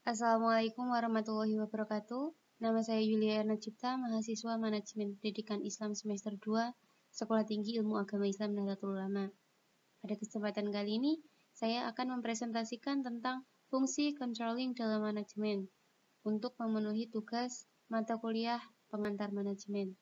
Assalamualaikum warahmatullahi wabarakatuh. Nama saya Yulia Erna Cipta, mahasiswa Manajemen Pendidikan Islam semester 2, Sekolah Tinggi Ilmu Agama Islam Nahdlatul Ulama. Pada kesempatan kali ini, saya akan mempresentasikan tentang fungsi controlling dalam manajemen untuk memenuhi tugas mata kuliah pengantar manajemen.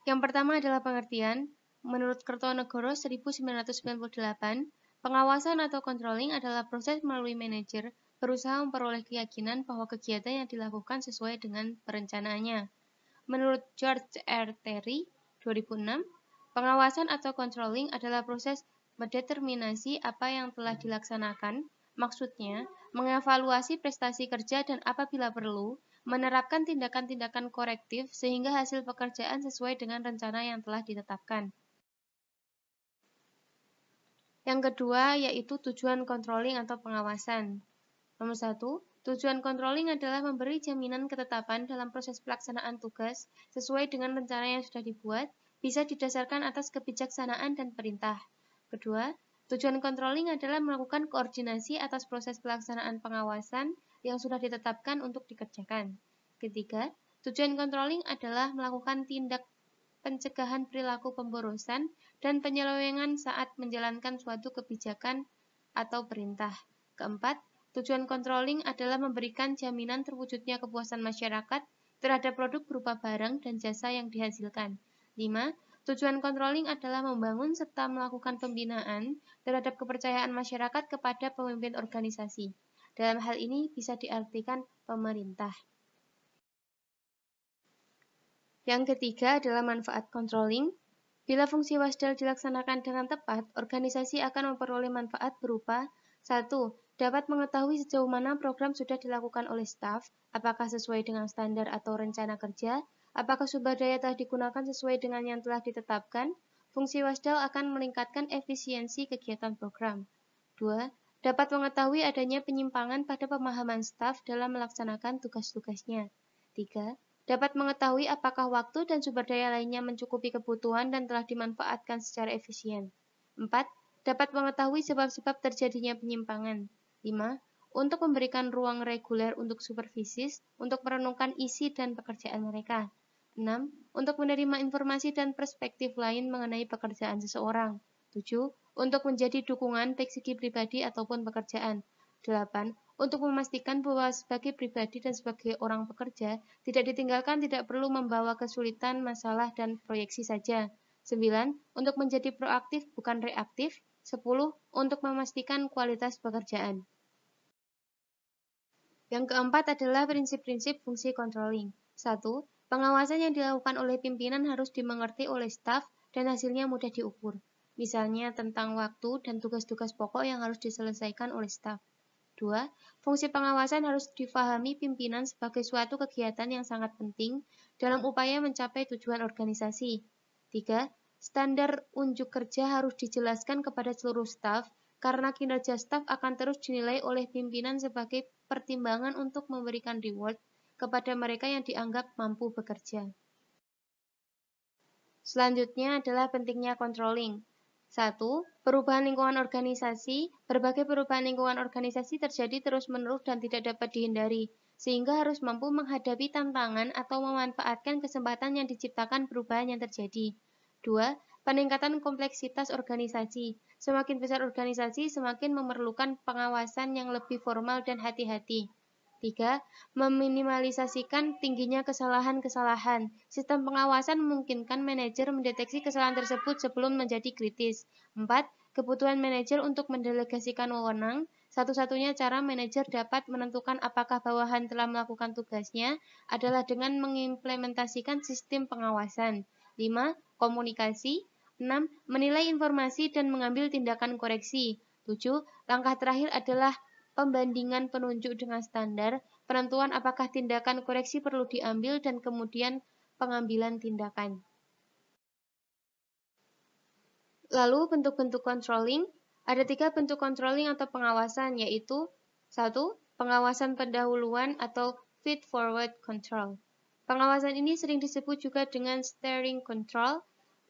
Yang pertama adalah pengertian. Menurut Kertonegoro 1998, pengawasan atau controlling adalah proses melalui manajer berusaha memperoleh keyakinan bahwa kegiatan yang dilakukan sesuai dengan perencanaannya. Menurut George R. Terry 2006, pengawasan atau controlling adalah proses mendeterminasi apa yang telah dilaksanakan, maksudnya mengevaluasi prestasi kerja dan apabila perlu, menerapkan tindakan-tindakan korektif sehingga hasil pekerjaan sesuai dengan rencana yang telah ditetapkan. Yang kedua yaitu tujuan controlling atau pengawasan. Nomor 1, tujuan controlling adalah memberi jaminan ketetapan dalam proses pelaksanaan tugas sesuai dengan rencana yang sudah dibuat, bisa didasarkan atas kebijaksanaan dan perintah. Kedua, tujuan controlling adalah melakukan koordinasi atas proses pelaksanaan pengawasan yang sudah ditetapkan untuk dikerjakan. Ketiga, tujuan controlling adalah melakukan tindak pencegahan perilaku pemborosan dan penyelewengan saat menjalankan suatu kebijakan atau perintah. Keempat, tujuan controlling adalah memberikan jaminan terwujudnya kepuasan masyarakat terhadap produk berupa barang dan jasa yang dihasilkan. 5. Tujuan controlling adalah membangun serta melakukan pembinaan terhadap kepercayaan masyarakat kepada pemimpin organisasi. Dalam hal ini bisa diartikan pemerintah. Yang ketiga adalah manfaat controlling. Bila fungsi wasdal dilaksanakan dengan tepat, organisasi akan memperoleh manfaat berupa 1. Dapat mengetahui sejauh mana program sudah dilakukan oleh staf, apakah sesuai dengan standar atau rencana kerja, apakah sumber daya telah digunakan sesuai dengan yang telah ditetapkan. Fungsi wasdal akan meningkatkan efisiensi kegiatan program. 2. Dapat mengetahui adanya penyimpangan pada pemahaman staf dalam melaksanakan tugas-tugasnya. 3. Dapat mengetahui apakah waktu dan sumber daya lainnya mencukupi kebutuhan dan telah dimanfaatkan secara efisien. 4. Dapat mengetahui sebab-sebab terjadinya penyimpangan. 5. Untuk memberikan ruang reguler untuk supervisis, untuk merenungkan isi dan pekerjaan mereka. 6. Untuk menerima informasi dan perspektif lain mengenai pekerjaan seseorang. 7. Untuk menjadi dukungan baik segi pribadi ataupun pekerjaan. 8. Untuk memastikan bahwa sebagai pribadi dan sebagai orang pekerja, tidak ditinggalkan, tidak perlu membawa kesulitan, masalah, dan proyeksi saja. 9. Untuk menjadi proaktif, bukan reaktif. 10. Untuk memastikan kualitas pekerjaan. Yang keempat adalah prinsip-prinsip fungsi controlling. 1. Pengawasan yang dilakukan oleh pimpinan harus dimengerti oleh staf dan hasilnya mudah diukur. Misalnya tentang waktu dan tugas-tugas pokok yang harus diselesaikan oleh staf. 2. Fungsi pengawasan harus difahami pimpinan sebagai suatu kegiatan yang sangat penting dalam upaya mencapai tujuan organisasi. 3. Standar unjuk kerja harus dijelaskan kepada seluruh staf karena kinerja staf akan terus dinilai oleh pimpinan sebagai pertimbangan untuk memberikan reward kepada mereka yang dianggap mampu bekerja. Selanjutnya adalah pentingnya controlling. 1. Perubahan lingkungan organisasi. Berbagai perubahan lingkungan organisasi terjadi terus-menerus dan tidak dapat dihindari, sehingga harus mampu menghadapi tantangan atau memanfaatkan kesempatan yang diciptakan perubahan yang terjadi. 2. Peningkatan kompleksitas organisasi. Semakin besar organisasi, semakin memerlukan pengawasan yang lebih formal dan hati-hati. 3. Meminimalisasikan tingginya kesalahan-kesalahan. Sistem pengawasan memungkinkan manajer mendeteksi kesalahan tersebut sebelum menjadi kritis. 4. Kebutuhan manajer untuk mendelegasikan wewenang. Satu-satunya cara manajer dapat menentukan apakah bawahan telah melakukan tugasnya adalah dengan mengimplementasikan sistem pengawasan. 5. Komunikasi. 6. Menilai informasi dan mengambil tindakan koreksi. 7. Langkah terakhir adalah pembandingan penunjuk dengan standar, penentuan apakah tindakan koreksi perlu diambil, dan kemudian pengambilan tindakan. Lalu bentuk-bentuk controlling. Ada 3 bentuk controlling atau pengawasan, yaitu 1. Pengawasan pendahuluan atau feed-forward control. Pengawasan ini sering disebut juga dengan steering control.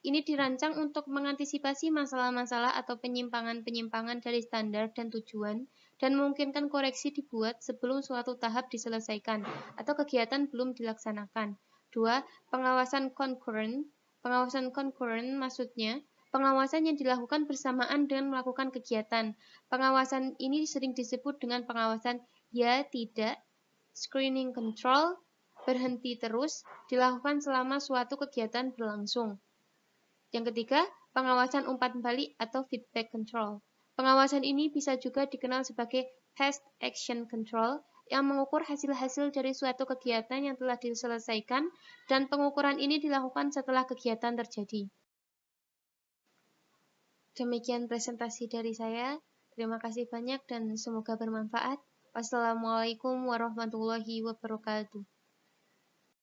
Ini dirancang untuk mengantisipasi masalah-masalah atau penyimpangan-penyimpangan dari standar dan tujuan, dan memungkinkan koreksi dibuat sebelum suatu tahap diselesaikan atau kegiatan belum dilaksanakan. 2. Pengawasan concurrent. Pengawasan concurrent maksudnya pengawasan yang dilakukan bersamaan dengan melakukan kegiatan. Pengawasan ini sering disebut dengan pengawasan ya tidak, screening control, berhenti terus, dilakukan selama suatu kegiatan berlangsung. Yang ketiga, pengawasan umpan balik atau feedback control. Pengawasan ini bisa juga dikenal sebagai test action control yang mengukur hasil-hasil dari suatu kegiatan yang telah diselesaikan, dan pengukuran ini dilakukan setelah kegiatan terjadi. Demikian presentasi dari saya. Terima kasih banyak dan semoga bermanfaat. Wassalamualaikum warahmatullahi wabarakatuh.